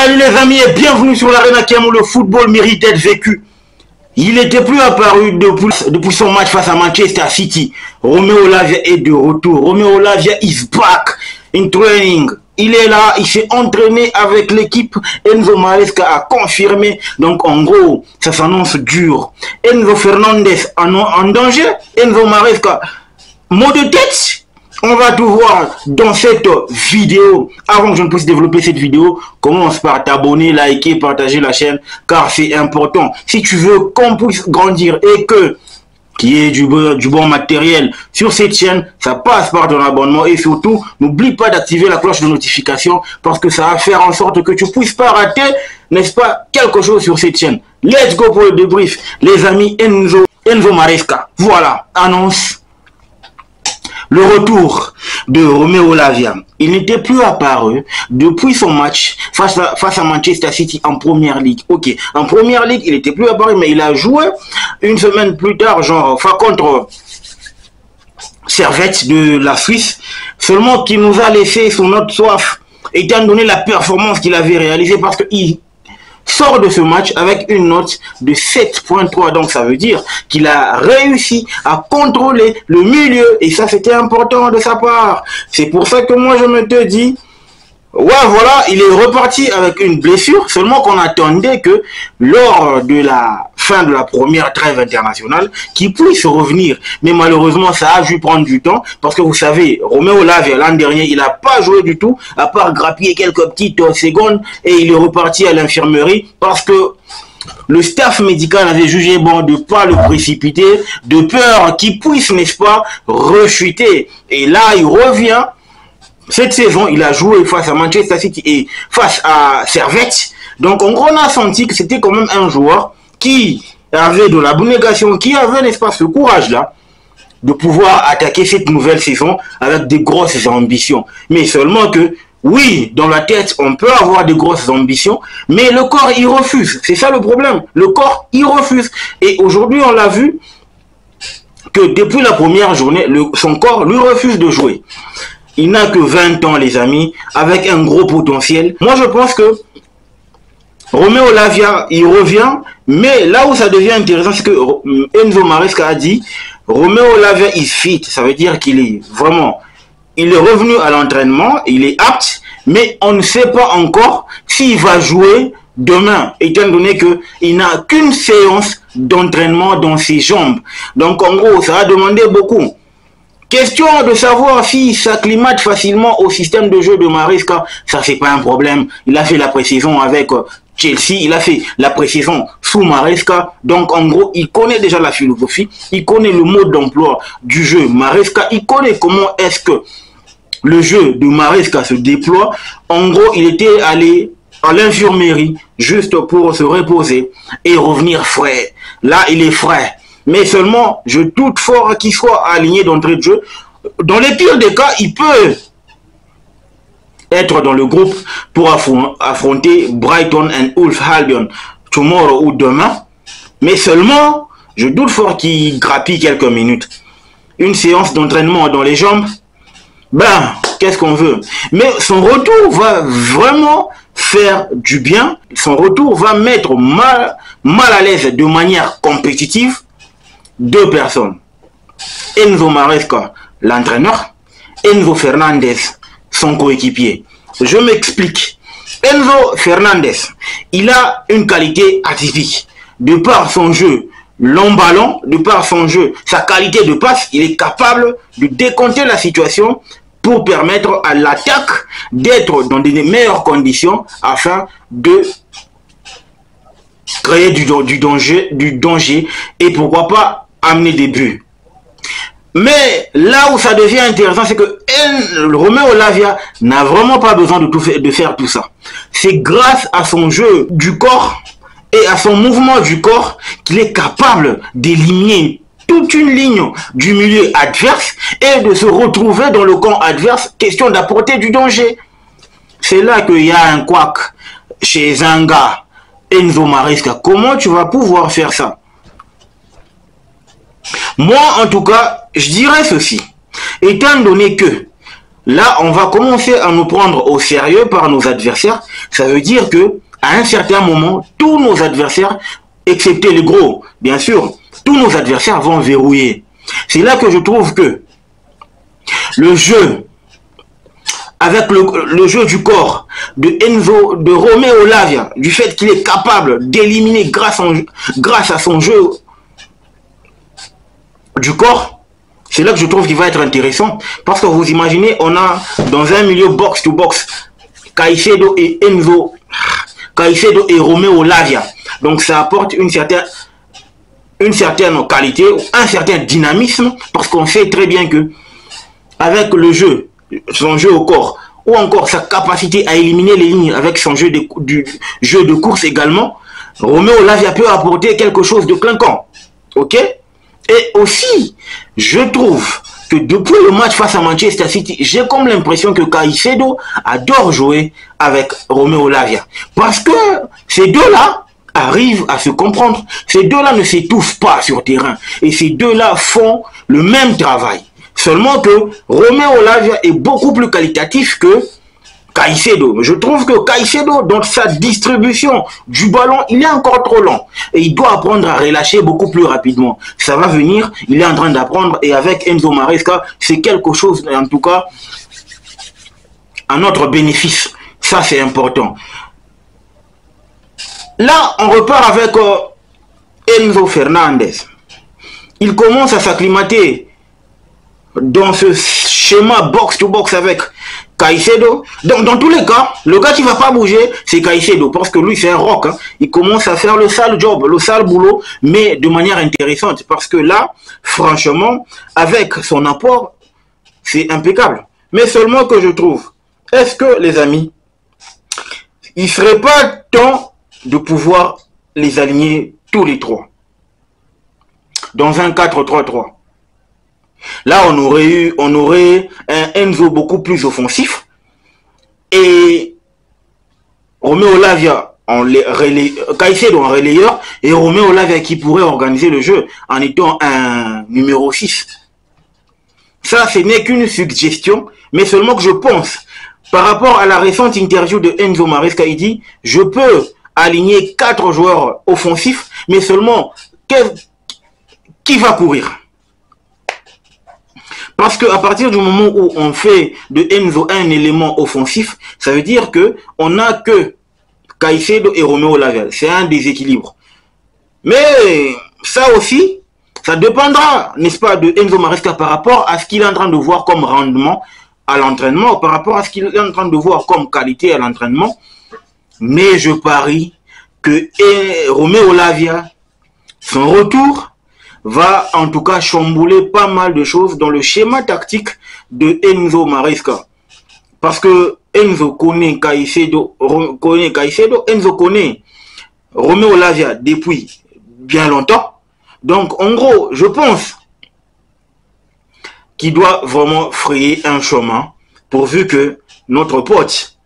Salut les amis et bienvenue sur l'Arena Cam où le football mérite d'être vécu. Il n'était plus apparu depuis son match face à Manchester City. Romeo Lavia est de retour. Romeo Lavia is back in training. Il est là, il s'est entraîné avec l'équipe. Enzo Maresca a confirmé. Donc en gros, ça s'annonce dur. Enzo Fernandez en danger. Enzo Maresca, mot de tête. On va tout voir dans cette vidéo. Avant que je ne puisse développer cette vidéo, commence par t'abonner, liker, partager la chaîne, car c'est important. Si tu veux qu'on puisse grandir et qu'il y ait du bon matériel sur cette chaîne, ça passe par ton abonnement. Et surtout, n'oublie pas d'activer la cloche de notification parce que ça va faire en sorte que tu ne puisses pas rater, n'est-ce pas, quelque chose sur cette chaîne. Let's go pour le débrief. Les amis, Enzo Maresca. Voilà, annonce. Le retour de Romeo Lavia. Il n'était plus apparu depuis son match face à Manchester City en Première Ligue. Ok, en Première Ligue, il n'était plus apparu, mais il a joué une semaine plus tard, genre, contre Servette de la Suisse. Seulement qu'il nous a laissé son autre soif, étant donné la performance qu'il avait réalisée, parce qu'il sort de ce match avec une note de 7.3. Donc ça veut dire qu'il a réussi à contrôler le milieu. Et ça, c'était important de sa part. C'est pour ça que moi, je me te dis, ouais, voilà, il est reparti avec une blessure. Seulement qu'on attendait que lors de la fin de la première trêve internationale, qu'il puisse revenir. Mais malheureusement, ça a dû prendre du temps. Parce que vous savez, Romeo Lavia, l'an dernier, il n'a pas joué du tout, à part grappiller quelques petites secondes. Et il est reparti à l'infirmerie parce que le staff médical avait jugé bon de ne pas le précipiter, de peur qu'il puisse, n'est-ce pas, rechuter. Et là, il revient. Cette saison, il a joué face à Manchester City et face à Servette. Donc, en gros, on a senti que c'était quand même un joueur qui avait de l'abnégation, qui avait, n'est-ce pas, ce courage-là de pouvoir attaquer cette nouvelle saison avec de grosses ambitions. Mais seulement que, oui, dans la tête, on peut avoir de grosses ambitions, mais le corps, il refuse. C'est ça le problème. Le corps, il refuse. Et aujourd'hui, on l'a vu que depuis la première journée, son corps lui refuse de jouer. Il n'a que 20 ans, les amis, avec un gros potentiel. Moi, je pense que Romeo Lavia, il revient, mais là où ça devient intéressant, c'est que Enzo Maresca a dit Romeo Lavia is fit. Ça veut dire qu'il est vraiment, il est revenu à l'entraînement, il est apte, mais on ne sait pas encore s'il va jouer demain, étant donné qu'il n'a qu'une séance d'entraînement dans ses jambes. Donc, en gros, ça va demander beaucoup. Question de savoir s'il s'acclimate facilement au système de jeu de Maresca, ça c'est pas un problème. Il a fait la pré-saison avec Chelsea, il a fait la pré-saison sous Maresca. Donc en gros, il connaît déjà la philosophie, il connaît le mode d'emploi du jeu Maresca, il connaît comment est-ce que le jeu de Maresca se déploie. En gros, il était allé à l'infirmerie juste pour se reposer et revenir frais. Là, il est frais. Mais seulement, je doute fort qu'il soit aligné d'entrée de jeu. Dans les pires des cas, il peut être dans le groupe pour affronter Brighton and Hove Albion tomorrow ou demain. Mais seulement, je doute fort qu'il grappille quelques minutes. Une séance d'entraînement dans les jambes, ben, qu'est-ce qu'on veut? Mais son retour va vraiment faire du bien. Son retour va mettre mal à l'aise de manière compétitive deux personnes. Enzo Maresca, l'entraîneur, Enzo Fernandez, son coéquipier. Je m'explique. Enzo Fernandez, il a une qualité atypique. De par son jeu long ballon, de par son jeu, sa qualité de passe, il est capable de décompter la situation pour permettre à l'attaque d'être dans des meilleures conditions afin de créer du danger et pourquoi pas amener des buts. Mais là où ça devient intéressant, c'est que Romeo Lavia n'a vraiment pas besoin de faire tout ça. C'est grâce à son jeu du corps et à son mouvement du corps qu'il est capable d'éliminer toute une ligne du milieu adverse et de se retrouver dans le camp adverse, question d'apporter du danger. C'est là qu'il y a un couac chez un gars, Enzo Maresca. Comment tu vas pouvoir faire ça? Moi, en tout cas, je dirais ceci. Étant donné que là, on va commencer à nous prendre au sérieux par nos adversaires. Ça veut dire que à un certain moment, tous nos adversaires, excepté les gros, bien sûr, tous nos adversaires vont verrouiller. C'est là que je trouve que le jeu, avec le jeu du corps de Enzo, de Romeo Lavia, du fait qu'il est capable d'éliminer grâce à son jeu du corps, c'est là que je trouve qu'il va être intéressant. Parce que vous imaginez, on a dans un milieu box-to-box, Caicedo et Enzo, Caicedo et Romeo Lavia. Donc ça apporte une certaine qualité, un certain dynamisme, parce qu'on sait très bien que avec le jeu, son jeu au corps, ou encore sa capacité à éliminer les lignes avec son jeu jeu de course également, Romeo Lavia peut apporter quelque chose de clinquant. Ok? Et aussi, je trouve que depuis le match face à Manchester City, j'ai comme l'impression que Caicedo adore jouer avec Romeo Lavia. Parce que ces deux-là arrivent à se comprendre. Ces deux-là ne s'étouffent pas sur terrain. Et ces deux-là font le même travail. Seulement que Romeo Lavia est beaucoup plus qualitatif que Caicedo. Je trouve que Caicedo, dans sa distribution du ballon, il est encore trop lent. Et il doit apprendre à relâcher beaucoup plus rapidement. Ça va venir, il est en train d'apprendre. Et avec Enzo Maresca, c'est quelque chose, en tout cas, à notre bénéfice. Ça, c'est important. Là, on repart avec Enzo Fernandez. Il commence à s'acclimater dans ce schéma box-to-box avec Caicedo. Donc, dans tous les cas, le gars qui ne va pas bouger, c'est Caicedo, parce que lui, c'est un rock. Hein. Il commence à faire le sale job, le sale boulot, mais de manière intéressante, parce que là, franchement, avec son apport, c'est impeccable. Mais seulement que je trouve, est-ce que, les amis, il ne serait pas temps de pouvoir les aligner tous les trois dans un 4-3-3? Là, on aurait un Enzo beaucoup plus offensif et Romeo Lavia Caicedo en relayeur et Romeo Lavia qui pourrait organiser le jeu en étant un numéro 6. Ça, ce n'est qu'une suggestion, mais seulement que je pense, par rapport à la récente interview de Enzo Maresca, il dit, je peux aligner 4 joueurs offensifs, mais seulement qui va courir? Parce qu'à partir du moment où on fait de Enzo un élément offensif, ça veut dire qu'on n'a que Caicedo et Romeo Lavia. C'est un déséquilibre. Mais ça aussi, ça dépendra, n'est-ce pas, de Enzo Maresca par rapport à ce qu'il est en train de voir comme rendement à l'entraînement, par rapport à ce qu'il est en train de voir comme qualité à l'entraînement. Mais je parie que Romeo Lavia, son retour, va en tout cas chambouler pas mal de choses dans le schéma tactique de Enzo Maresca. Parce que Enzo connaît Caicedo, Enzo connaît Romeo Lavia depuis bien longtemps. Donc en gros, je pense qu'il doit vraiment frayer un chemin pourvu que notre pote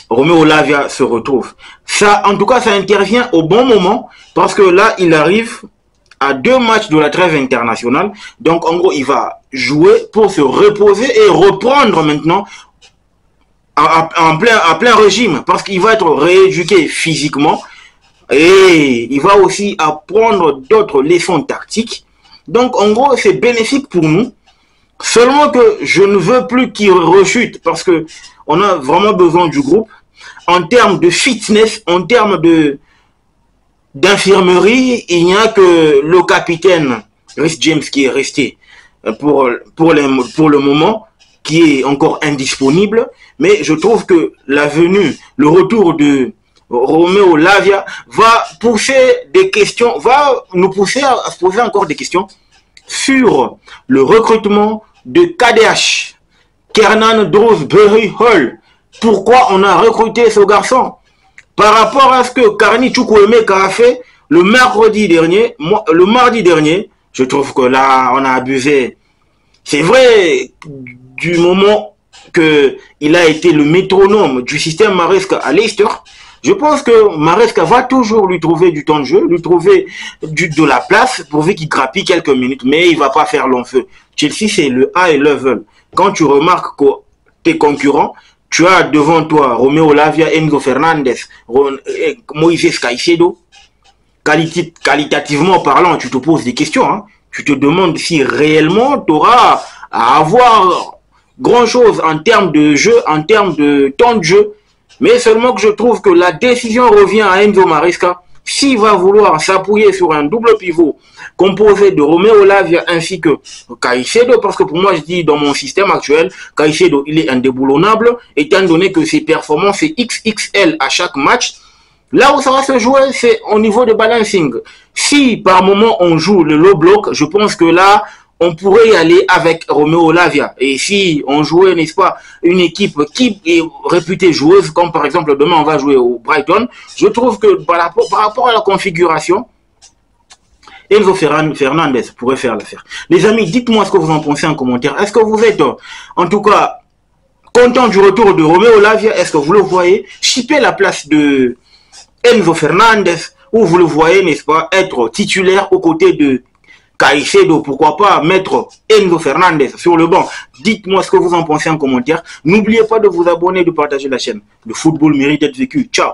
Romeo Lavia se retrouve. Ça, en tout cas, ça intervient au bon moment parce que là, il arrive à 2 matchs de la trêve internationale. Donc, en gros, il va jouer pour se reposer et reprendre maintenant à plein régime. Parce qu'il va être rééduqué physiquement. Et il va aussi apprendre d'autres leçons tactiques. Donc, en gros, c'est bénéfique pour nous. Seulement que je ne veux plus qu'il rechute. Parce que on a vraiment besoin du groupe. En termes de fitness, en termes d'infirmerie, il n'y a que le capitaine Rhys James qui est resté pour le moment, qui est encore indisponible. Mais je trouve que la venue, le retour de Romeo Lavia va pousser des questions, va nous pousser à se poser encore des questions sur le recrutement de KDH, Kiernan Dewsbury Hall. Pourquoi on a recruté ce garçon? Par rapport à ce que Carney Chukwuemeka a fait le mardi dernier, je trouve que là, on a abusé. C'est vrai, du moment qu'il a été le métronome du système Maresca à Leicester, je pense que Maresca va toujours lui trouver du temps de jeu, lui trouver de la place, pourvu qu'il grappille quelques minutes, mais il ne va pas faire long feu. Chelsea, c'est le high level. quand tu remarques que tes concurrents, tu as devant toi Romeo Lavia, Enzo Fernandez, Moïse Caicedo, qualitativement parlant, tu te poses des questions. Hein. Tu te demandes si réellement tu auras à avoir grand-chose en termes de jeu, en termes de temps de jeu. Mais seulement que je trouve que la décision revient à Enzo Maresca. S'il va vouloir s'appuyer sur un double pivot composé de Romeo Lavia ainsi que Caicedo, parce que pour moi, je dis dans mon système actuel, Caicedo, il est indéboulonnable, étant donné que ses performances, c'est XXL à chaque match. Là où ça va se jouer, c'est au niveau de balancing. Si par moment on joue le low block, je pense que là, on pourrait y aller avec Romeo Lavia. Et si on jouait, n'est-ce pas, une équipe qui est réputée joueuse, comme par exemple demain on va jouer au Brighton, je trouve que par rapport à la configuration, Enzo Fernandez pourrait faire l'affaire. Les amis, dites-moi ce que vous en pensez en commentaire. Est-ce que vous êtes, en tout cas, content du retour de Romeo Lavia? Est-ce que vous le voyez chipper la place de Enzo Fernandez, ou vous le voyez, n'est-ce pas, être titulaire aux côtés de Caicedo? Pourquoi pas mettre Enzo Fernandez sur le banc? Dites-moi ce que vous en pensez en commentaire. N'oubliez pas de vous abonner et de partager la chaîne. Le football mérite d'être vécu. Ciao.